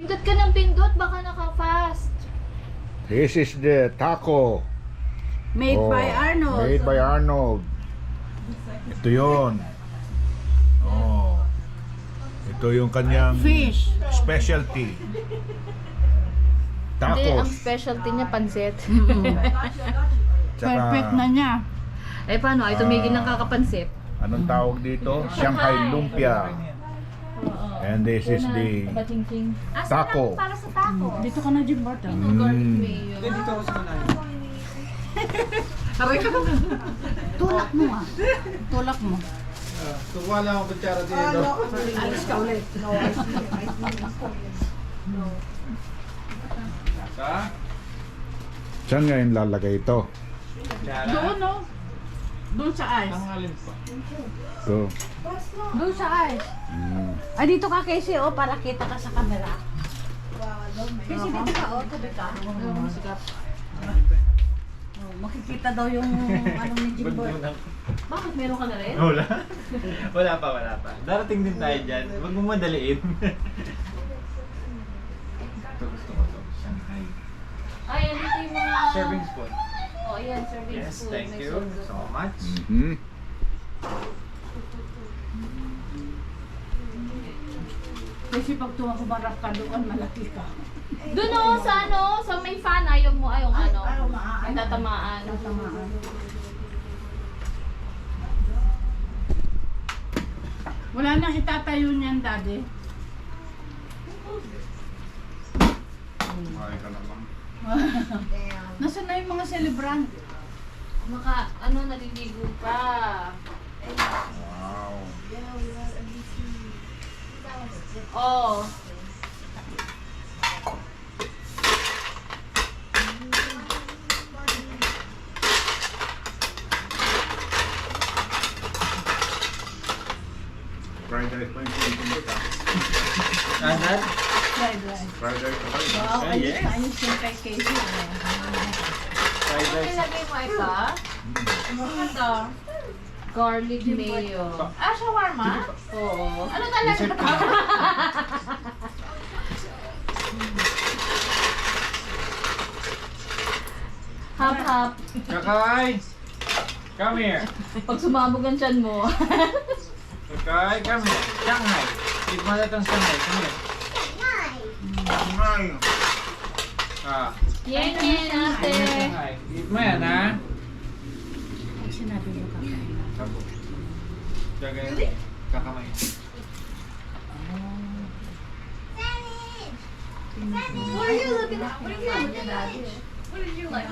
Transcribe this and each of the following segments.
Pindot ka ng pindot, baka naka-fast. This is the taco. Made Oh, by Arnold. Made by Arnold. Ito yun. Oh. Ito yung kanyang Fish. specialty. Hindi, ang Tacos. specialty niya, pansit. Tsaka, Perfect na niya. Eh, paano? Ay, tumigil ng kakapansit. anong tawag dito? Shanghai Lumpia. And this is the Bating-ting. taco. Para sa taco. Dito ka na, Jim Barton. Dito ako sa kanay. Tulak mo ah. Tulak mo. Kukuha lang ako kutsara dito. Alis ka ulit. Sa? Saan ngayon lalagay ito? Kutsara? Doon no? Doon sa ice. Ang alin pa. Ito. Doon sa ice. Mm. Ay, dito ka Casey oh, para kita ka sa camera. Casey, dito ka oh, tabi ka. Oh, makikita daw yung ano ni Jim Barton. Bakit? Meron ka na rin? Wala. Wala pa. Darating din tayo dyan. Huwag mo madaliin. Ito gusto ko to. Shanghai. Ay, andito yung mga... Serving spoon. Oh, ayan, serving Yes, spoon. thank May you sundo. so much. Mhm. Kasi pag tumakumarap ka doon, malaki ka. Doon o, sa ano, sa may fan, ayaw mo, yung ano. ayaw, maaano. Ay, tatamaan. Tatamaan. Wala nang itatayo niyan, Daddy. Kumain ka naman. Nasaan na yung mga celebrant? Maka, ano, naliligo pa. Wow. Oh. Fried rice pa yung pinipindot ha? Anan? Fried rice. Fried rice pa ba? Wow, Ah, ayos yes. na ayos yung kay Casey. Fried Ano rice. nilagay mo ito? Ano? Garlic mayo. Ah, shawarma? Oo. Ano talaga? Dessert ka. Hap-hap. Kakay! Come here. Pag sumabog ang tiyan mo. Kakay, come here. Shanghai. Eat mo na itong Shanghai. Come here. Shanghai. Ah. Yan yan, ate. Shanghai. Eat mo yan, ha? Ay, sinabi mo kakain. Sabo. Diyan ganyan. Kakamay. What are you looking at? What are you looking at? What did you like?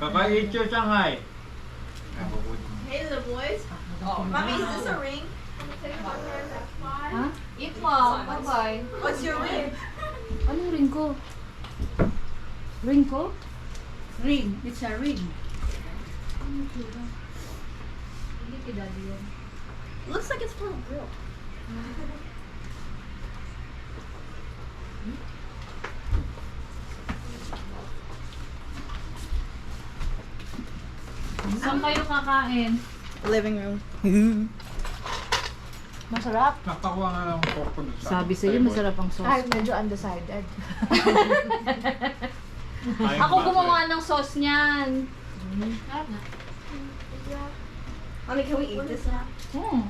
Kakay, eat your Shanghai. Hey little boys. Mommy, is this a ring? Ha? Eat mo. Bye-bye. What's your ring? Anong ring ko? Ring ko? Ring. It's a ring. Hindi kay daddy yan. Looks like it's for a girl. Saan kayo kakain? Living room. Masarap. Nakakuha nga lang ang pork ko dun sa Sabi sa'yo, table. masarap ang sauce. Ay, medyo undecided. Ayaw Ako ba? gumawa ng sauce niyan. Mommy, can we eat this now? Hmm.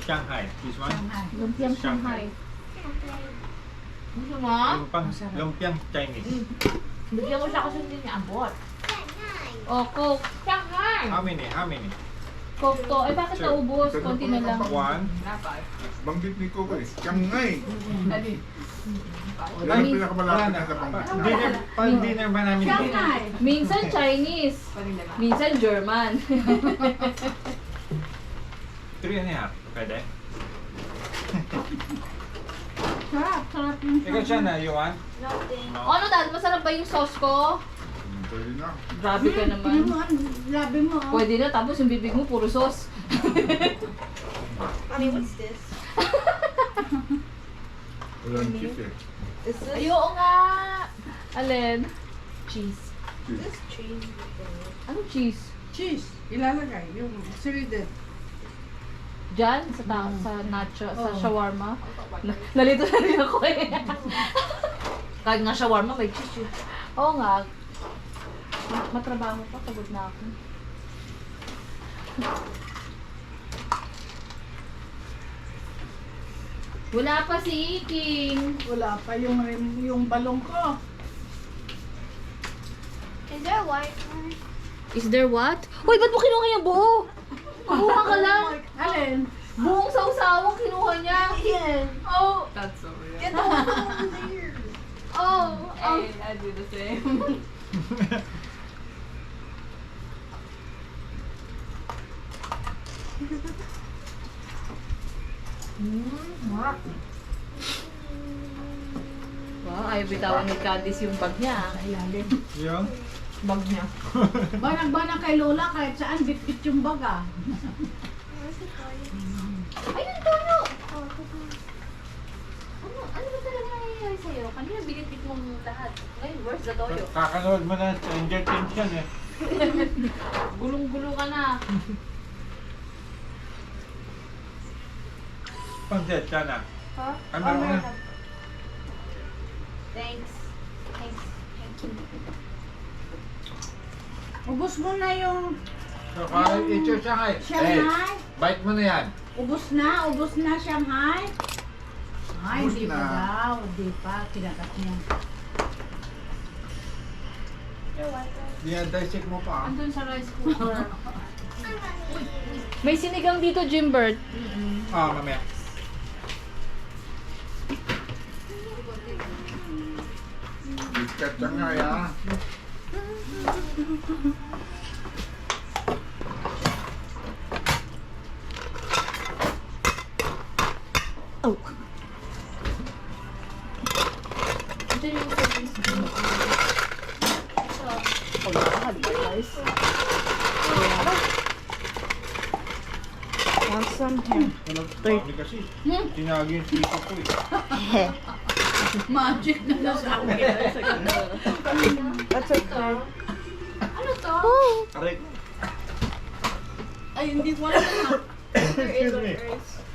Shanghai. This one? Lumpiang Shanghai. Gusto mo? Lumpiang Chinese. Bigyan mo siya kasi hindi niya abot. Oh, Coke. Shanghai! How many? How many? Coke to. Eh, bakit naubos? Konti na lang. One. Banggit ni Coco eh. Shanghai. Ay, Yan ang pinakamalapit na wala na. banggit. Dinner, pang-dinner ba namin dito? Shanghai. Minsan Chinese. Minsan German. 3.5. Pwede? Sarap. Sarap yung Ikaw siya na, you want? O, ano dad? Masarap ba yung sauce ko? Pwede na. Grabe ka naman. Labi mo. Oh. Pwede na, tapos yung bibig mo puro sauce. Mommy, what's this? Walang cheese eh. Is this Ayoko nga! Alin? Cheese. this cheese? Ano cheese? Cheese. Ilalagay. Yung shredded. Diyan, sa nacho, sa shawarma. Nalito na rin ako eh. Kahit nga shawarma, may cheese yun. Oo nga. Matrabaho pa, pagod na ako. Wala pa si Iking. Wala pa yung balong ko. Is there white one? Is there what? Uy, ba't mo kinuha yung buo? Kumuha ka lang. Alin? Buong sausawang kinuha niya. Yeah. Oh, Get the one over there. oh. I do the same. Wow, ayaw bitawan ni Candice yung bag niya. Yung? Bag niya. Banang-banang kay Lola kahit saan bit-bit yung baga. Where's the toy? Ayun, Toyo! Ano ba talaga nangyayari sa'yo? Kanina binitbit mong lahat. Ngayon, where's the Toyo? Kakanood mo na Stranger Things yan eh. Gulong-gulo ka na. Pansit, sana. Huh? Ay, meron ka na. Thanks. Thanks. Thank you. Ubus mo na yung So, kaya ito Shanghai. Shanghai. Bite mo na yan. Ubus na Shanghai. Ay, Ubus hindi pa na. daw. Hindi pa. Kinakat niya. Your white one. Yan, dissect mo pa. Andun sa rice cooker. May sinigang dito, Jimbert. Ah, mamaya. Biscuit Shanghai ah. Ito yung service. Want some here? Walang dami kasi. Tinagi yung tito ko eh. Magic na lang sa akin. That's okay. Ano to? Aray. Ay, hindi ko alam na. Excuse me.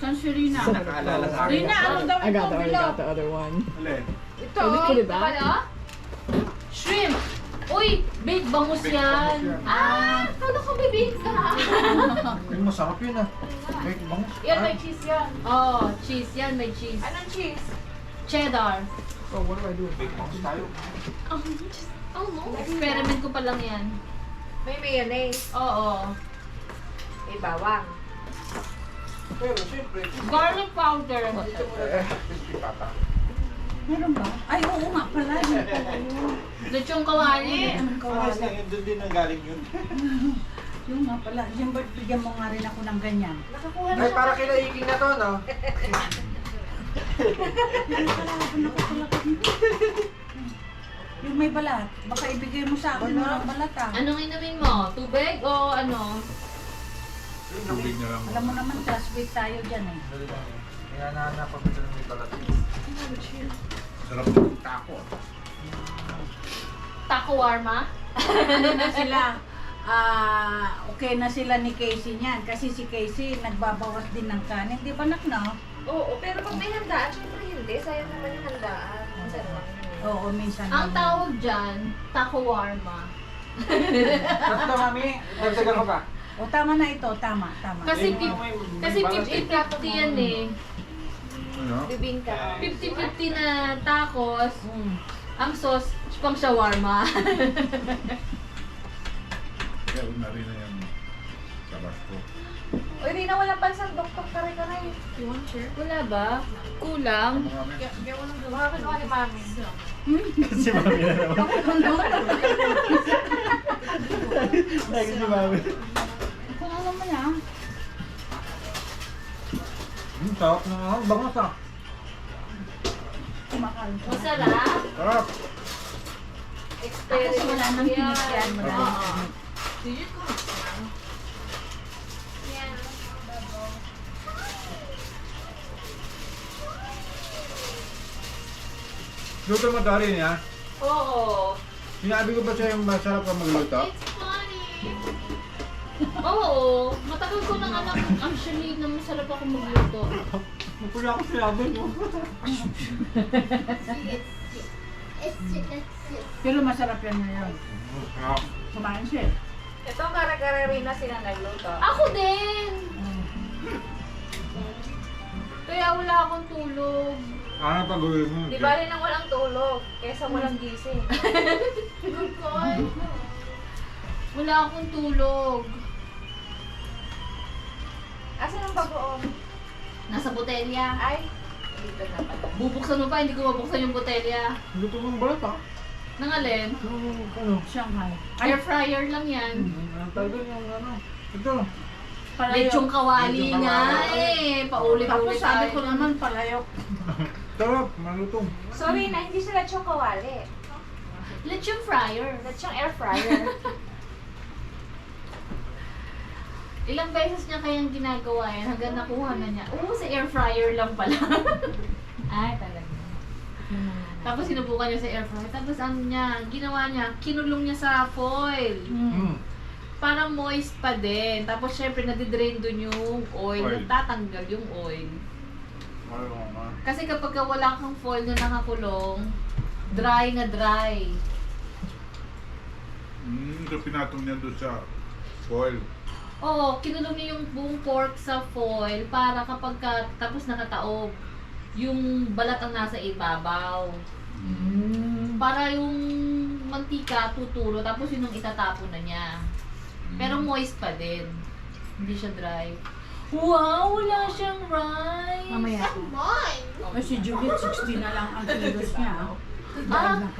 San si Rina? Nakaalala sa akin. Rina, ano daw ito? Bilog? other one. Alin? Ito. Can we put it back? Pala? Shrimp! Uy! Bake bangus Bake yan! bangus yan. Ah! Kala ko bibig ka! Yung masarap yun ah. Bake bangus. Yan, may cheese yan. Oh, cheese yan, may cheese. Anong cheese? Cheddar. So, what do I do? Bake bangus tayo. Oh, no. Experiment ko pa lang yan. May mayonnaise. Oo. May bawang. Pero siyempre. Garlic powder. Crispy pata. Meron ba? Ay, oo nga pala. Lechong kawali. Pares lang yun. Doon din ang galing yun. Yung nga pala. Jimbert, bigyan mo nga rin ako ng ganyan. Nakakuha na Ay, siya. para kinaiking na to, no? Yung may balat. Baka ibigay mo sa akin walang balat ah. Anong inumin mo? Tubig o ano? Tubig na lang. Alam mo naman, classmate tayo dyan eh. Dali lang eh. Kaya nahanap ako ng may balat. Sarap ng taco. Taco warma? Ano na sila? Okay na sila ni Casey niyan. Kasi si Casey nagbabawas din ng kanin. Di ba nak no? Oo, pero pag may handaan, syempre hindi. Sayang naman yung handaan. Minsan lang. Oo, minsan. Ang lang. tawag dyan, taco warma. Tatlo, mami. Dagdagan ko pa. O tama na ito, tama. Kasi Kasi 50-50 yan eh. Ano? Bibingka. 50-50 na tacos. Mm. Ang sauce, pang shawarma. Kaya una rin na yung Tabasco. Uy, Rina, wala pa sa doktor kare-kare. You want share? Wala ba? Kulang. Ano kami? Baka kinuha ni Mami. Si mami na naman. Lagi si mami. Kung alam mo na. Sarap na nga. Bangas ah. Kumakain ka. Masarap. Sarap. Kasi wala nang tinik yan. Wala nang Oo. tinik. Luto mo to rin ha? Oo. Sinabi ko ba sa'yo masarap ka magluto? It's funny. Oo, matagal ko nang alam actually na masarap ako magluto. Mapula ako sinabi mo. Pero masarap yan ngayon. Kumain siya. Ito kara-kararina sila nagluto. Ako din! Kaya wala akong tulog. Ano pag-uwi mo? Di ba rin ang walang tulog, kesa walang gising. Wala akong tulog. Asan ang bagoong? Nasa botelya. Ay, dito na pala. Bubuksan mo pa, hindi ko mabuksan yung botelya. Luto mong balat ha? Nang alin? Ano? Shanghai. Air fryer lang yan. Ang tawag yung ano? Ito. Lechong kawali Lechong nga kawali. eh. Paulit-ulit Tapos sabi tayo. ko naman palayok. Sarap, malutong. Sorry na, hindi sila chokawali. Lechong fryer. That's yung air fryer. Ilang beses niya kayang ginagawa yan hanggang nakuha na niya. Oo, sa air fryer lang pala. Ay, talaga. Tapos sinubukan niya sa air fryer. Tapos ano niya, ginawa niya, kinulong niya sa foil. Parang moist pa din. Tapos syempre nadidrain dun yung oil. Oil. Natatanggal yung oil. Ano nga. Kasi kapag wala kang foil na nakakulong, dry na dry. So pinatong niya doon sa foil. Oo, kinulong niya yung buong pork sa foil para kapag tapos nakataob, yung balat ang nasa ibabaw. Para yung mantika tutulo, tapos yun ang itatapon na niya. Pero moist pa din. Hindi siya dry. Wow, wala siyang rice! Mamaya. Ay, si Juliet, 60 na lang ang kilos niya. Ah, Na kayo.